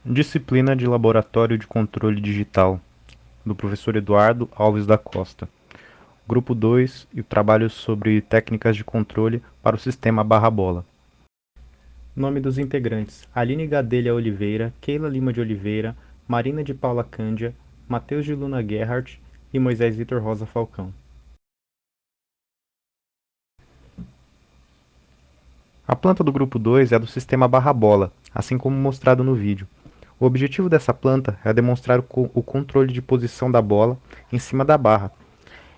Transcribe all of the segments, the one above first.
Disciplina de Laboratório de Controle Digital, do professor Eduardo Alves da Costa. Grupo 2 e o trabalho sobre técnicas de controle para o sistema barra-bola. Nome dos integrantes: Aline Gadelha Oliveira, Keila Lima de Oliveira, Marina de Paula Cândia, Matheus de Luna Gerhardt e Moisés Vitor Rosa Falcão. A planta do grupo 2 é do sistema barra-bola, assim como mostrado no vídeo. O objetivo dessa planta é demonstrar o controle de posição da bola em cima da barra,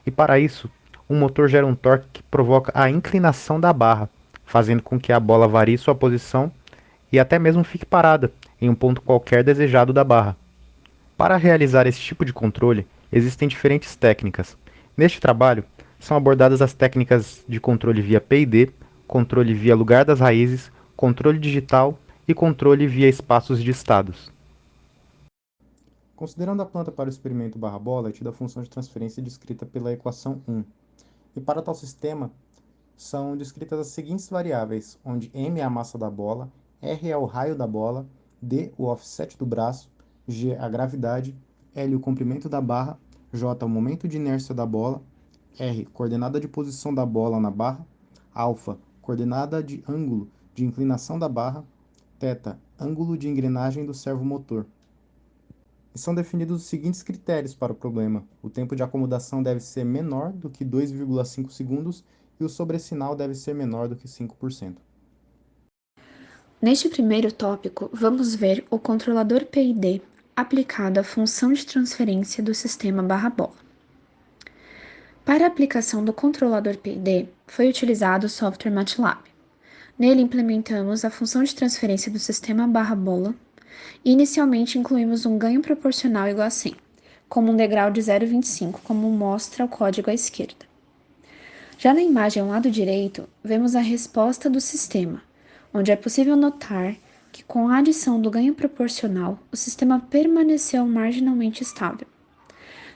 e para isso, um motor gera um torque que provoca a inclinação da barra, fazendo com que a bola varie sua posição e até mesmo fique parada em um ponto qualquer desejado da barra. Para realizar esse tipo de controle, existem diferentes técnicas. Neste trabalho, são abordadas as técnicas de controle via PID, controle via lugar das raízes, controle digital e controle via espaços de estados. Considerando a planta para o experimento barra-bola, é tida a função de transferência descrita pela equação 1. E para tal sistema, são descritas as seguintes variáveis, onde m é a massa da bola, r é o raio da bola, d o offset do braço, g a gravidade, l o comprimento da barra, j o momento de inércia da bola, r coordenada de posição da bola na barra, alfa coordenada de ângulo de inclinação da barra, θ ângulo de engrenagem do servomotor. E são definidos os seguintes critérios para o problema: o tempo de acomodação deve ser menor do que 2,5 segundos e o sobressinal deve ser menor do que 5%. Neste primeiro tópico, vamos ver o controlador PID aplicado à função de transferência do sistema barra-bola. Para a aplicação do controlador PID, foi utilizado o software MATLAB. Nele implementamos a função de transferência do sistema barra-bola e inicialmente incluímos um ganho proporcional igual a 100, como um degrau de 0,25, como mostra o código à esquerda. Já na imagem ao lado direito, vemos a resposta do sistema, onde é possível notar que com a adição do ganho proporcional, o sistema permaneceu marginalmente estável.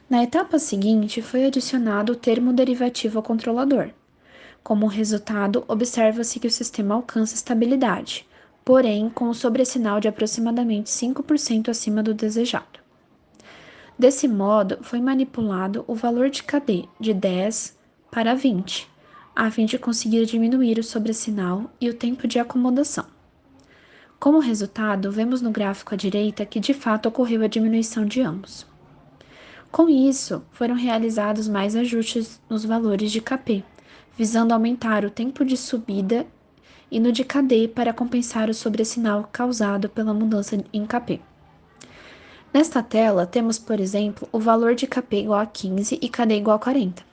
Na etapa seguinte, foi adicionado o termo derivativo ao controlador. Como resultado, observa-se que o sistema alcança estabilidade, porém com um sobressinal de aproximadamente 5% acima do desejado. Desse modo, foi manipulado o valor de KD de 10 para 20, a fim de conseguir diminuir o sobressinal e o tempo de acomodação. Como resultado, vemos no gráfico à direita que de fato ocorreu a diminuição de ambos. Com isso, foram realizados mais ajustes nos valores de KP, visando aumentar o tempo de subida e no de KD para compensar o sobressinal causado pela mudança em KP. Nesta tela, temos, por exemplo, o valor de KP igual a 15 e KD igual a 40.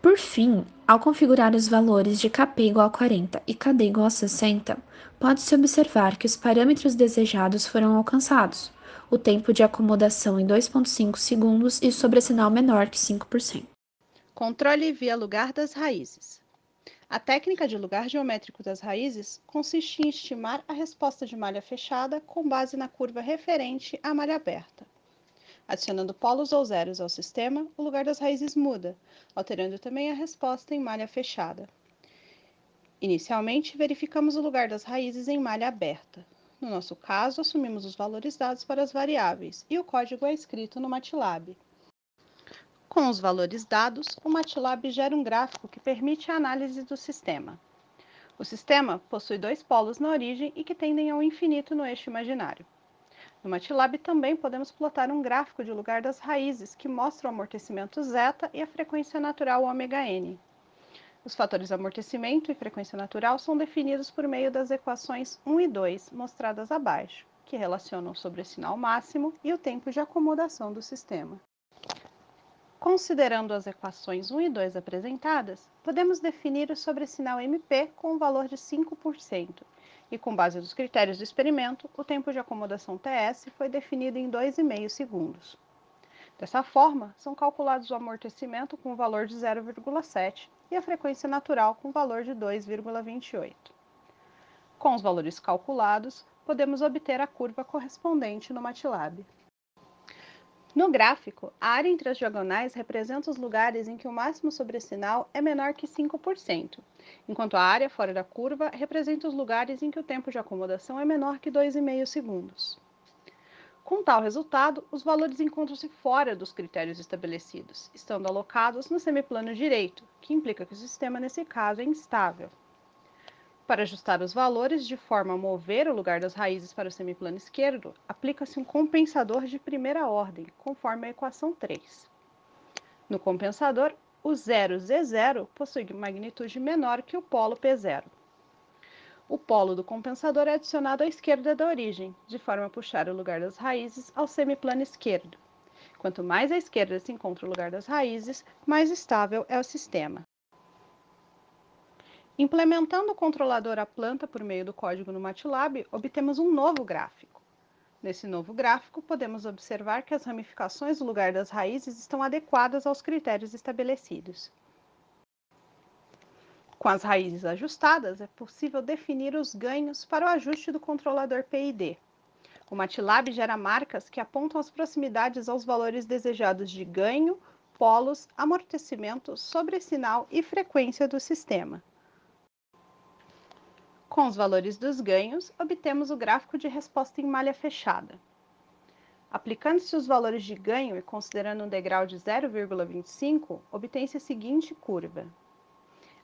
Por fim, ao configurar os valores de KP igual a 40 e KD igual a 60, pode-se observar que os parâmetros desejados foram alcançados, o tempo de acomodação em 2,5 segundos e o sobressinal menor que 5%. Controle via lugar das raízes. A técnica de lugar geométrico das raízes consiste em estimar a resposta de malha fechada com base na curva referente à malha aberta. Adicionando polos ou zeros ao sistema, o lugar das raízes muda, alterando também a resposta em malha fechada. Inicialmente, verificamos o lugar das raízes em malha aberta. No nosso caso, assumimos os valores dados para as variáveis e o código é escrito no MATLAB. Com os valores dados, o MATLAB gera um gráfico que permite a análise do sistema. O sistema possui dois polos na origem e que tendem ao infinito no eixo imaginário. No MATLAB também podemos plotar um gráfico de lugar das raízes que mostra o amortecimento zeta e a frequência natural ômega-n. Os fatores amortecimento e frequência natural são definidos por meio das equações 1 e 2, mostradas abaixo, que relacionam o sobressinal máximo e o tempo de acomodação do sistema. Considerando as equações 1 e 2 apresentadas, podemos definir o sobressinal MP com um valor de 5%, e com base nos critérios do experimento, o tempo de acomodação TS foi definido em 2,5 segundos. Dessa forma, são calculados o amortecimento com o valor de 0,7 e a frequência natural com o valor de 2,28. Com os valores calculados, podemos obter a curva correspondente no MATLAB. No gráfico, a área entre as diagonais representa os lugares em que o máximo sobressinal é menor que 5%, enquanto a área fora da curva representa os lugares em que o tempo de acomodação é menor que 2,5 segundos. Com tal resultado, os valores encontram-se fora dos critérios estabelecidos, estando alocados no semiplano direito, que implica que o sistema, nesse caso, é instável. Para ajustar os valores de forma a mover o lugar das raízes para o semiplano esquerdo, aplica-se um compensador de primeira ordem, conforme a equação 3. No compensador, o zero Z0 possui magnitude menor que o polo P0. O polo do compensador é adicionado à esquerda da origem, de forma a puxar o lugar das raízes ao semiplano esquerdo. Quanto mais à esquerda se encontra o lugar das raízes, mais estável é o sistema. Implementando o controlador à planta por meio do código no MATLAB, obtemos um novo gráfico. Nesse novo gráfico, podemos observar que as ramificações do lugar das raízes estão adequadas aos critérios estabelecidos. Com as raízes ajustadas, é possível definir os ganhos para o ajuste do controlador PID. O MATLAB gera marcas que apontam as proximidades aos valores desejados de ganho, polos, amortecimento, sobressinal e frequência do sistema. Com os valores dos ganhos, obtemos o gráfico de resposta em malha fechada. Aplicando-se os valores de ganho e considerando um degrau de 0,25, obtém-se a seguinte curva.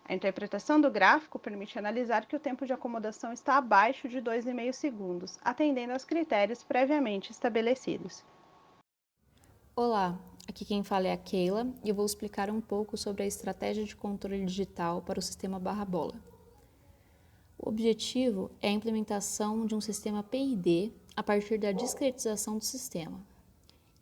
A interpretação do gráfico permite analisar que o tempo de acomodação está abaixo de 2,5 segundos, atendendo aos critérios previamente estabelecidos. Olá, aqui quem fala é a Keila e eu vou explicar um pouco sobre a estratégia de controle digital para o sistema barra-bola. O objetivo é a implementação de um sistema PID a partir da discretização do sistema.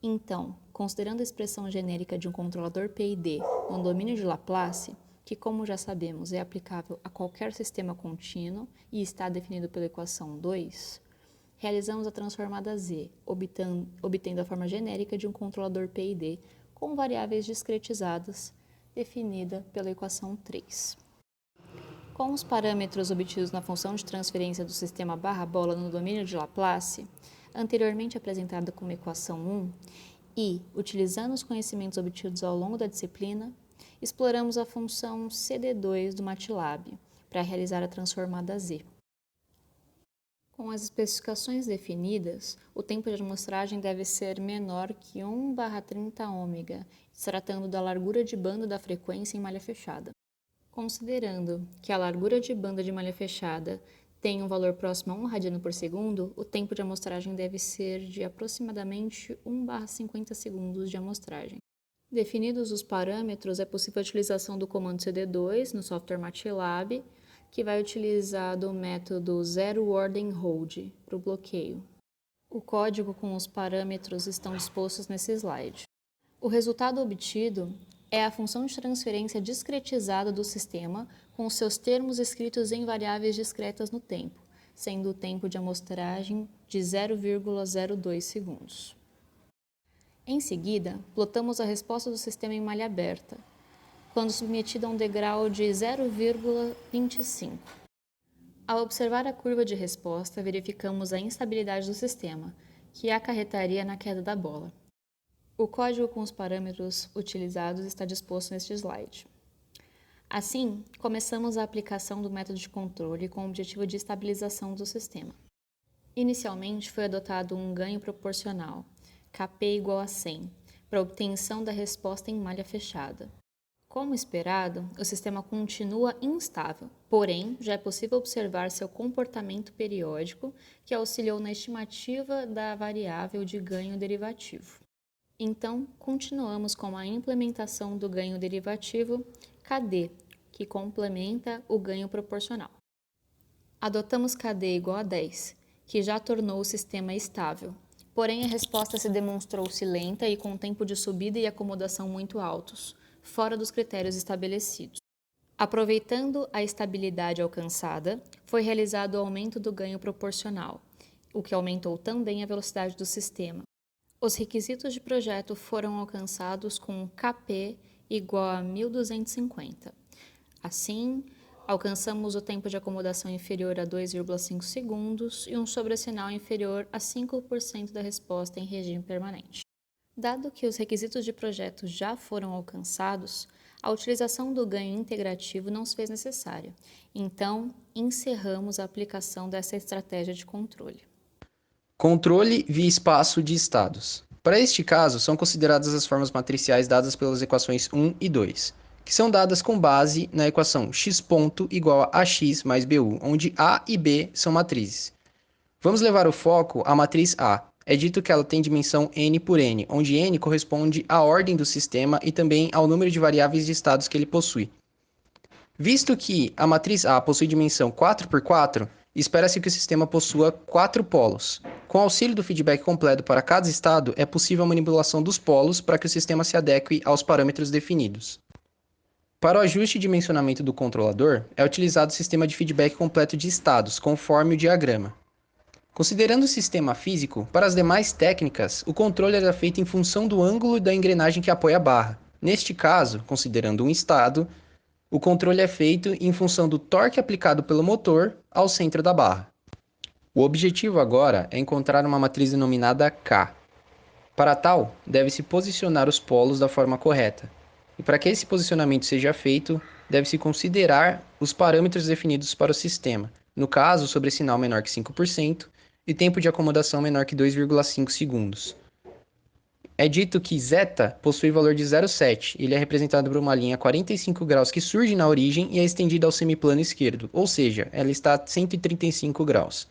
Então, considerando a expressão genérica de um controlador PID no domínio de Laplace, que, como já sabemos, é aplicável a qualquer sistema contínuo e está definido pela equação 2, realizamos a transformada Z, obtendo a forma genérica de um controlador PID com variáveis discretizadas, definida pela equação 3. Com os parâmetros obtidos na função de transferência do sistema barra-bola no domínio de Laplace, anteriormente apresentada como equação 1, e, utilizando os conhecimentos obtidos ao longo da disciplina, exploramos a função CD2 do MATLAB para realizar a transformada Z. Com as especificações definidas, o tempo de amostragem deve ser menor que 1/30 ômega, se tratando da largura de banda da frequência em malha fechada. Considerando que a largura de banda de malha fechada tem um valor próximo a 1 radiano por segundo, o tempo de amostragem deve ser de aproximadamente 1/50 segundos de amostragem. Definidos os parâmetros, é possível a utilização do comando CD2 no software MATLAB, que vai utilizar o método Zero Ordem Hold para o bloqueio. O código com os parâmetros estão dispostos nesse slide. O resultado obtido é a função de transferência discretizada do sistema com os seus termos escritos em variáveis discretas no tempo, sendo o tempo de amostragem de 0,02 segundos. Em seguida, plotamos a resposta do sistema em malha aberta, quando submetida a um degrau de 0,25. Ao observar a curva de resposta, verificamos a instabilidade do sistema, que acarretaria na queda da bola. O código com os parâmetros utilizados está disposto neste slide. Assim, começamos a aplicação do método de controle com o objetivo de estabilização do sistema. Inicialmente, foi adotado um ganho proporcional, Kp igual a 100, para a obtenção da resposta em malha fechada. Como esperado, o sistema continua instável, porém, já é possível observar seu comportamento periódico, que auxiliou na estimativa da variável de ganho derivativo. Então, continuamos com a implementação do ganho derivativo KD, que complementa o ganho proporcional. Adotamos KD igual a 10, que já tornou o sistema estável, porém a resposta se demonstrou-se lenta e com tempo de subida e acomodação muito altos, fora dos critérios estabelecidos. Aproveitando a estabilidade alcançada, foi realizado o aumento do ganho proporcional, o que aumentou também a velocidade do sistema. Os requisitos de projeto foram alcançados com Kp igual a 1250. Assim, alcançamos o tempo de acomodação inferior a 2,5 segundos e um sobressinal inferior a 5% da resposta em regime permanente. Dado que os requisitos de projeto já foram alcançados, a utilização do ganho integrativo não se fez necessária. Então, encerramos a aplicação dessa estratégia de controle. Controle via espaço de estados. Para este caso, são consideradas as formas matriciais dadas pelas equações 1 e 2, que são dadas com base na equação x ponto igual a ax mais bu, onde A e B são matrizes. Vamos levar o foco à matriz A. É dito que ela tem dimensão n por n, onde n corresponde à ordem do sistema e também ao número de variáveis de estados que ele possui. Visto que a matriz A possui dimensão 4 por 4, espera-se que o sistema possua 4 polos. Com auxílio do feedback completo para cada estado, é possível a manipulação dos polos para que o sistema se adeque aos parâmetros definidos. Para o ajuste e dimensionamento do controlador, é utilizado o sistema de feedback completo de estados, conforme o diagrama. Considerando o sistema físico, para as demais técnicas, o controle era feito em função do ângulo da engrenagem que apoia a barra. Neste caso, considerando um estado, o controle é feito em função do torque aplicado pelo motor ao centro da barra. O objetivo agora é encontrar uma matriz denominada K. Para tal, deve-se posicionar os polos da forma correta. E para que esse posicionamento seja feito, deve-se considerar os parâmetros definidos para o sistema. No caso, sobressinal menor que 5%, e tempo de acomodação menor que 2,5 segundos. É dito que zeta possui valor de 0,7, e ele é representado por uma linha 45 graus que surge na origem e é estendida ao semiplano esquerdo, ou seja, ela está a 135 graus.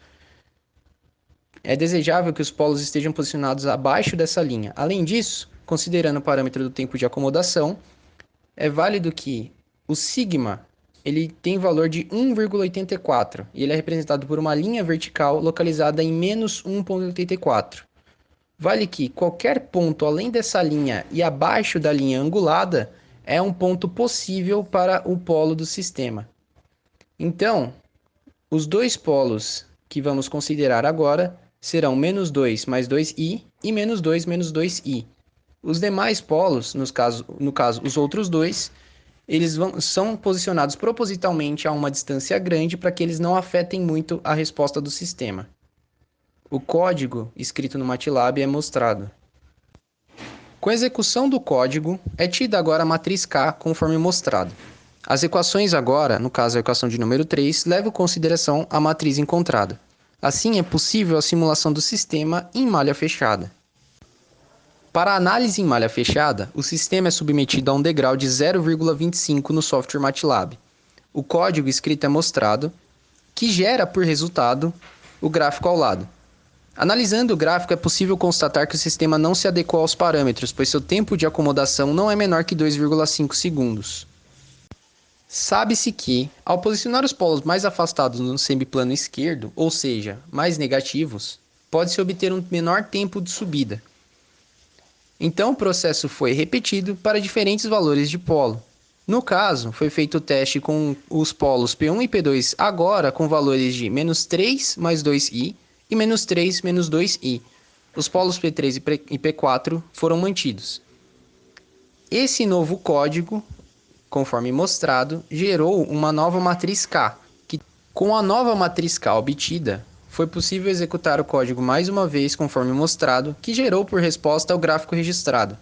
É desejável que os polos estejam posicionados abaixo dessa linha. Além disso, considerando o parâmetro do tempo de acomodação, é válido que o sigma ele tem valor de 1,84 e ele é representado por uma linha vertical localizada em menos 1,84. Vale que qualquer ponto além dessa linha e abaixo da linha angulada é um ponto possível para o polo do sistema. Então, os dois polos que vamos considerar agora serão menos 2 mais 2i e menos 2 menos 2i. Os demais polos, no caso os outros dois, eles são posicionados propositalmente a uma distância grande para que eles não afetem muito a resposta do sistema. O código escrito no MATLAB é mostrado. Com a execução do código, é tida agora a matriz K conforme mostrado. As equações agora, no caso a equação de número 3, levam em consideração a matriz encontrada. Assim, é possível a simulação do sistema em malha fechada. Para a análise em malha fechada, o sistema é submetido a um degrau de 0,25 no software MATLAB. O código escrito é mostrado, que gera por resultado o gráfico ao lado. Analisando o gráfico, é possível constatar que o sistema não se adequou aos parâmetros, pois seu tempo de acomodação não é menor que 2,5 segundos. Sabe-se que, ao posicionar os polos mais afastados no semiplano esquerdo, ou seja, mais negativos, pode-se obter um menor tempo de subida. Então o processo foi repetido para diferentes valores de polo. No caso, foi feito o teste com os polos P1 e P2 agora com valores de menos 3 mais 2i e menos 3 menos 2i. Os polos P3 e P4 foram mantidos. Esse novo código, conforme mostrado, gerou uma nova matriz K, que com a nova matriz K obtida, foi possível executar o código mais uma vez, conforme mostrado, que gerou por resposta o gráfico registrado.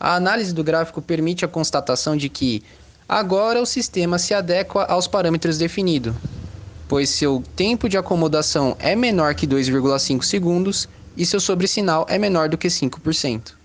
A análise do gráfico permite a constatação de que, agora o sistema se adequa aos parâmetros definidos, pois seu tempo de acomodação é menor que 2,5 segundos e seu sobressinal é menor do que 5%.